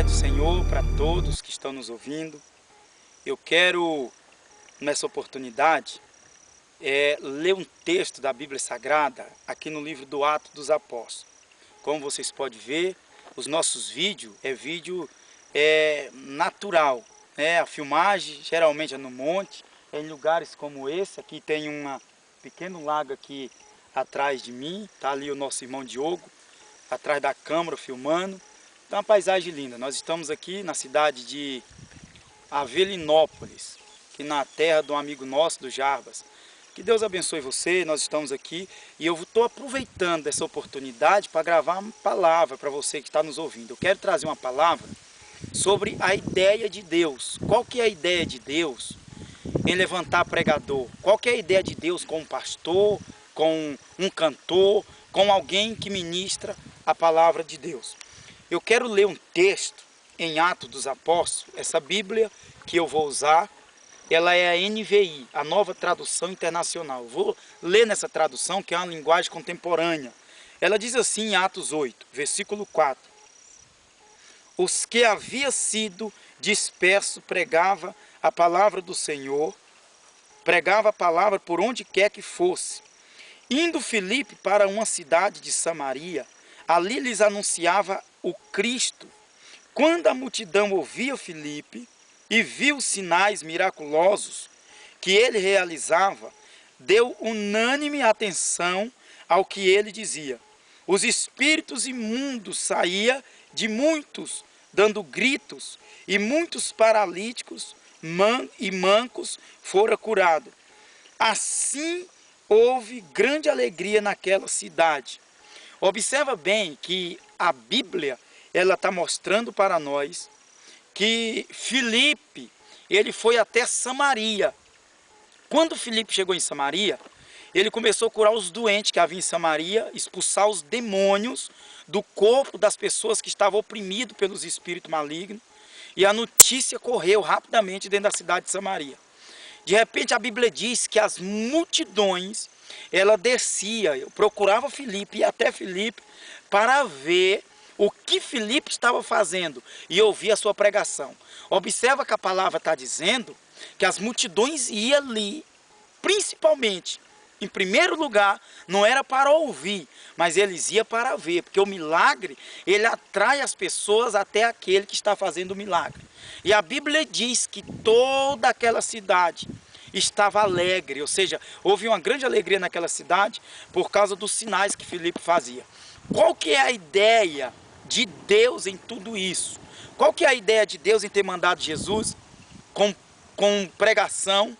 paz do Senhor para todos que estão nos ouvindo. Eu quero, nessa oportunidade, ler um texto da Bíblia Sagrada aqui no livro do Atos dos Apóstolos. Como vocês podem ver, os nossos vídeos vídeo natural. A filmagem geralmente é no monte, em lugares como esse. Aqui tem um pequeno lago aqui atrás de mim, está ali o nosso irmão Diogo, atrás da câmera filmando. Então, uma paisagem linda. Nós estamos aqui na cidade de Avelinópolis, aqui na terra de um amigo nosso, do Jarbas. Que Deus abençoe você. Nós estamos aqui e eu estou aproveitando essa oportunidade para gravar uma palavra para você que está nos ouvindo. Eu quero trazer uma palavra sobre a ideia de Deus. Qual que é a ideia de Deus em levantar pregador? Qual que é a ideia de Deus com um pastor, com um cantor, com alguém que ministra a palavra de Deus? Eu quero ler um texto em Atos dos Apóstolos. Essa Bíblia que eu vou usar, ela é a NVI, a Nova Tradução Internacional. Eu vou ler nessa tradução, que é uma linguagem contemporânea. Ela diz assim em Atos 8, versículo 4. Os que havia sido dispersos pregava a palavra do Senhor, pregava a palavra por onde quer que fosse. Indo Filipe para uma cidade de Samaria, ali lhes anunciava o Cristo. Quando a multidão ouvia Filipe e viu os sinais miraculosos que ele realizava, deu unânime atenção ao que ele dizia. Os espíritos imundos saíam de muitos, dando gritos, e muitos paralíticos e mancos foram curados. Assim houve grande alegria naquela cidade. Observa bem que a Bíblia ela está mostrando para nós que Filipe, ele foi até Samaria. Quando Filipe chegou em Samaria, ele começou a curar os doentes que haviam em Samaria, expulsar os demônios do corpo das pessoas que estavam oprimidos pelos espíritos malignos. E a notícia correu rapidamente dentro da cidade de Samaria. De repente a Bíblia diz que as multidões, ela descia, procurava Filipe, ia até Filipe para ver o que Filipe estava fazendo e ouvir a sua pregação. Observa que a palavra está dizendo que as multidões iam ali, principalmente, em primeiro lugar, não era para ouvir, mas eles iam para ver, porque o milagre, ele atrai as pessoas até aquele que está fazendo o milagre. E a Bíblia diz que toda aquela cidade estava alegre, ou seja, houve uma grande alegria naquela cidade por causa dos sinais que Filipe fazia. Qual que é a ideia de Deus em tudo isso? Qual que é a ideia de Deus em ter mandado Jesus com pregação,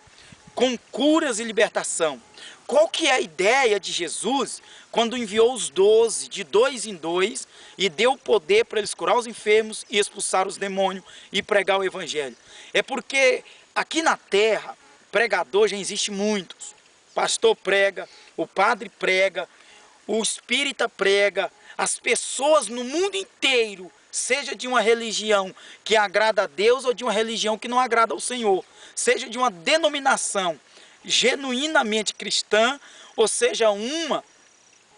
com curas e libertação? Qual que é a ideia de Jesus quando enviou os 12, de 2 em 2, e deu poder para eles curar os enfermos e expulsar os demônios e pregar o evangelho? É porque aqui na terra, pregador já existe muitos. O pastor prega, o padre prega, o espírita prega, as pessoas no mundo inteiro, seja de uma religião que agrada a Deus ou de uma religião que não agrada ao Senhor, seja de uma denominação genuinamente cristã, ou seja, uma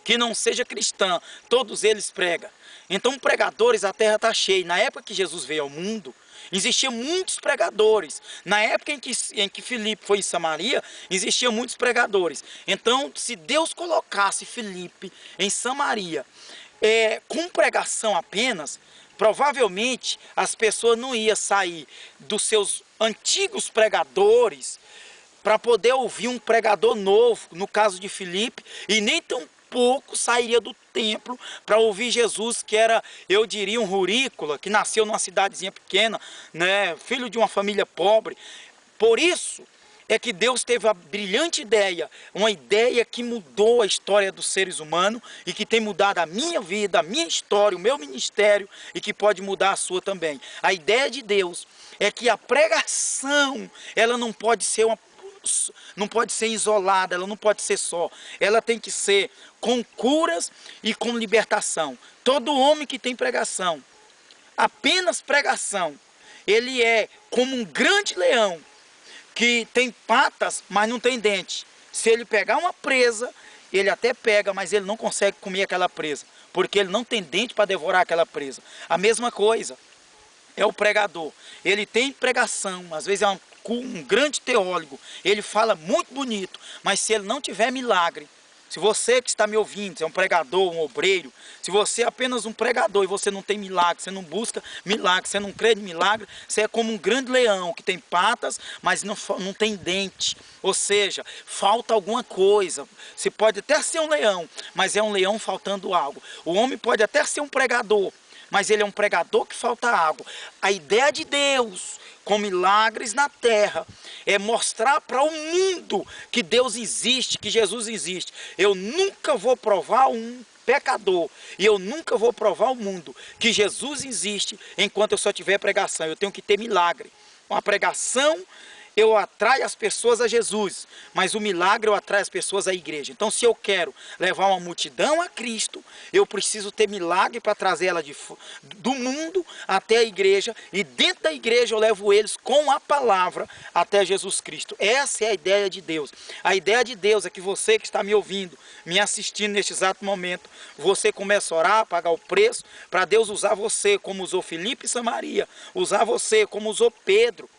que não seja cristã, todos eles pregam. Então, pregadores, a terra está cheia. Na época que Jesus veio ao mundo, existiam muitos pregadores. Na época em que Filipe foi em Samaria, existiam muitos pregadores. Então, se Deus colocasse Filipe em Samaria, com pregação apenas, provavelmente as pessoas não iam sair dos seus antigos pregadores para poder ouvir um pregador novo, no caso de Filipe, e nem tão pouco sairia do templo para ouvir Jesus, que era, eu diria, um rurícola, que nasceu numa cidadezinha pequena, né, filho de uma família pobre. Por isso é que Deus teve a brilhante ideia, uma ideia que mudou a história dos seres humanos e que tem mudado a minha vida, a minha história, o meu ministério, e que pode mudar a sua também. A ideia de Deus é que a pregação, ela não pode ser isolada, ela não pode ser só. Ela tem que ser com curas e com libertação. Todo homem que tem pregação, apenas pregação, ele é como um grande leão que tem patas, mas não tem dente. Se ele pegar uma presa, ele até pega, mas ele não consegue comer aquela presa, porque ele não tem dente para devorar aquela presa. A mesma coisa. é o pregador. Ele tem pregação, às vezes é um grande teólogo, ele fala muito bonito, mas se ele não tiver milagre, se você que está me ouvindo, é um pregador, um obreiro, se você é apenas um pregador e você não tem milagre, você não busca milagre, você não crê em milagre, você é como um grande leão que tem patas, mas não tem dente. Ou seja, falta alguma coisa. Você pode até ser um leão, mas é um leão faltando algo. O homem pode até ser um pregador, mas ele é um pregador que falta algo. A ideia de Deus com milagres na terra é mostrar para o mundo que Deus existe, que Jesus existe. Eu nunca vou provar um pecador e eu nunca vou provar ao mundo que Jesus existe enquanto eu só tiver pregação. Eu tenho que ter milagre. Uma pregação eu atraio as pessoas a Jesus, mas o milagre eu atraio as pessoas à igreja. Então, se eu quero levar uma multidão a Cristo, eu preciso ter milagre para trazer ela do mundo até a igreja, e dentro da igreja eu levo eles com a palavra até Jesus Cristo. Essa é a ideia de Deus. A ideia de Deus é que você que está me ouvindo, me assistindo neste exato momento, você começa a orar, pagar o preço, para Deus usar você como usou Filipe e Samaria, usar você como usou Pedro,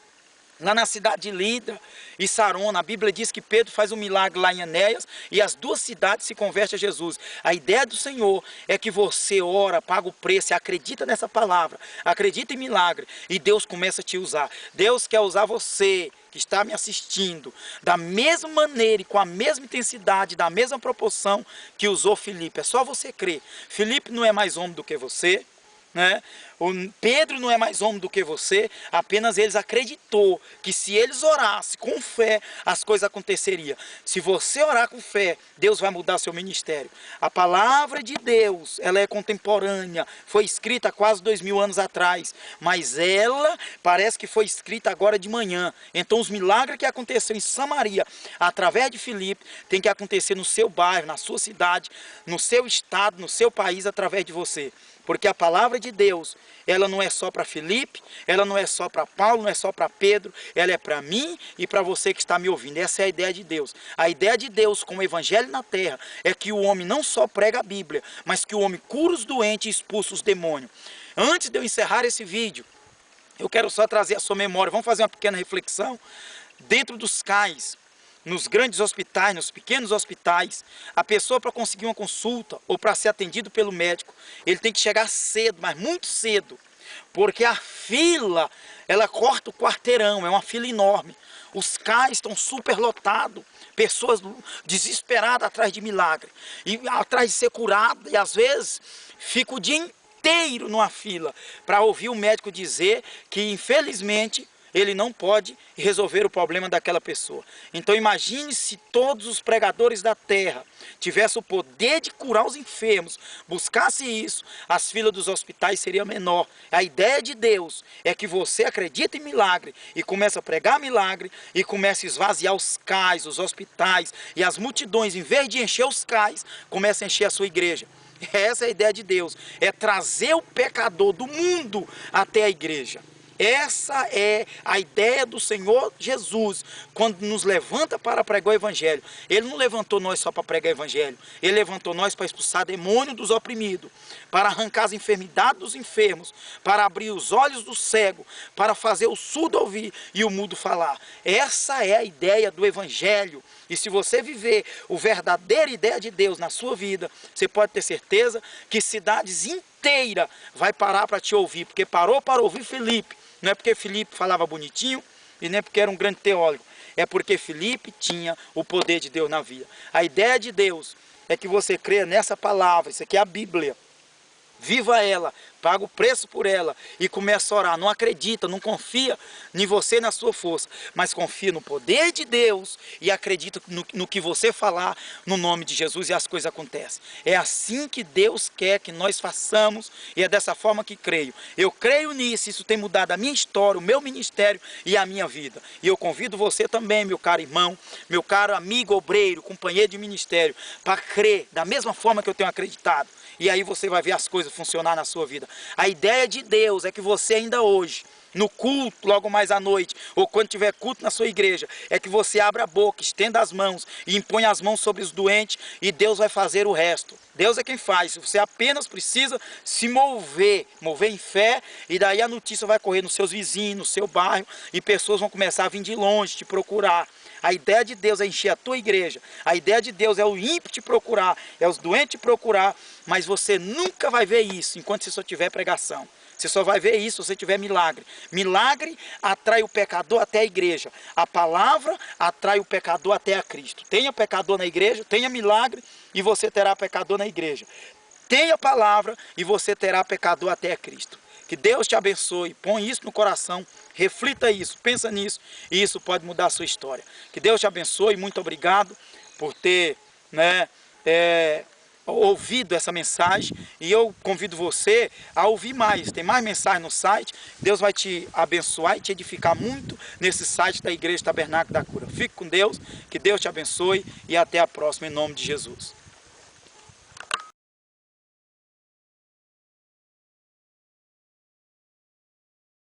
lá na cidade de Lida e Sarona. A Bíblia diz que Pedro faz um milagre lá em Enéas e as duas cidades se convertem a Jesus. A ideia do Senhor é que você ora, paga o preço, acredita nessa palavra, acredita em milagre e Deus começa a te usar. Deus quer usar você que está me assistindo da mesma maneira e com a mesma intensidade, da mesma proporção que usou Filipe. É só você crer. Filipe não é mais homem do que você, né? O Pedro não é mais homem do que você, apenas eles acreditou que se eles orassem com fé, as coisas aconteceriam. Se você orar com fé, Deus vai mudar seu ministério. A palavra de Deus, ela é contemporânea, foi escrita há quase 2000 anos atrás, mas ela parece que foi escrita agora de manhã. Então os milagres que aconteceram em Samaria, através de Filipe, tem que acontecer no seu bairro, na sua cidade, no seu estado, no seu país, através de você. Porque a palavra de Deus, ela não é só para Filipe, ela não é só para Paulo, não é só para Pedro, ela é para mim e para você que está me ouvindo. Essa é a ideia de Deus. A ideia de Deus com o evangelho na terra é que o homem não só prega a Bíblia, mas que o homem cura os doentes e expulsa os demônios. Antes de eu encerrar esse vídeo, eu quero só trazer a sua memória. Vamos fazer uma pequena reflexão. Dentro dos CAIs, nos grandes hospitais, nos pequenos hospitais, a pessoa para conseguir uma consulta ou para ser atendido pelo médico, ele tem que chegar cedo, mas muito cedo, porque a fila, ela corta o quarteirão, é uma fila enorme. Os CAIs estão super lotados, pessoas desesperadas atrás de milagre, e atrás de ser curada, e às vezes fica o dia inteiro numa fila para ouvir o médico dizer que infelizmente ele não pode resolver o problema daquela pessoa. Então imagine se todos os pregadores da terra tivessem o poder de curar os enfermos, buscasse isso, as filas dos hospitais seriam menor. A ideia de Deus é que você acredite em milagre e comece a pregar milagre e comece a esvaziar os CAIs, os hospitais e as multidões, em vez de encher os CAIs, comece a encher a sua igreja. Essa é a ideia de Deus, é trazer o pecador do mundo até a igreja. Essa é a ideia do Senhor Jesus, quando nos levanta para pregar o Evangelho. Ele não levantou nós só para pregar o Evangelho, Ele levantou nós para expulsar demônio dos oprimidos, para arrancar as enfermidades dos enfermos, para abrir os olhos do cego, para fazer o surdo ouvir e o mudo falar. Essa é a ideia do Evangelho. E se você viver a verdadeira ideia de Deus na sua vida, você pode ter certeza que cidades inteiras vai parar para te ouvir, porque parou para ouvir Filipe. Não é porque Filipe falava bonitinho e nem porque era um grande teólogo. É porque Filipe tinha o poder de Deus na vida. A ideia de Deus é que você creia nessa palavra. Isso aqui é a Bíblia. Viva ela, paga o preço por ela e começa a orar. Não acredita, não confia em você e na sua força, mas confia no poder de Deus e acredita no que você falar no nome de Jesus e as coisas acontecem. É assim que Deus quer que nós façamos e é dessa forma que creio. Eu creio nisso, isso tem mudado a minha história, o meu ministério e a minha vida. E eu convido você também, meu caro irmão, meu caro amigo obreiro, companheiro de ministério, para crer da mesma forma que eu tenho acreditado. E aí você vai ver as coisas funcionar na sua vida. A ideia de Deus é que você ainda hoje, no culto, logo mais à noite, ou quando tiver culto na sua igreja, é que você abra a boca, estenda as mãos e impõe as mãos sobre os doentes e Deus vai fazer o resto. Deus é quem faz, você apenas precisa se mover em fé, e daí a notícia vai correr nos seus vizinhos, no seu bairro, e pessoas vão começar a vir de longe te procurar. A ideia de Deus é encher a tua igreja, a ideia de Deus é o ímpio te procurar, é os doentes te procurar, mas você nunca vai ver isso enquanto você só tiver pregação. Você só vai ver isso se você tiver milagre. Milagre atrai o pecador até a igreja. A palavra atrai o pecador até a Cristo. Tenha pecador na igreja, tenha milagre e você terá pecador na igreja. Tenha palavra e você terá pecador até a Cristo. Que Deus te abençoe, põe isso no coração, reflita isso, pensa nisso e isso pode mudar a sua história. Que Deus te abençoe, muito obrigado por ter ouvido essa mensagem, e eu convido você a ouvir mais. Tem mais mensagem no site. Deus vai te abençoar e te edificar muito nesse site da Igreja Tabernáculo da Cura. Fique com Deus, que Deus te abençoe e até a próxima, em nome de Jesus.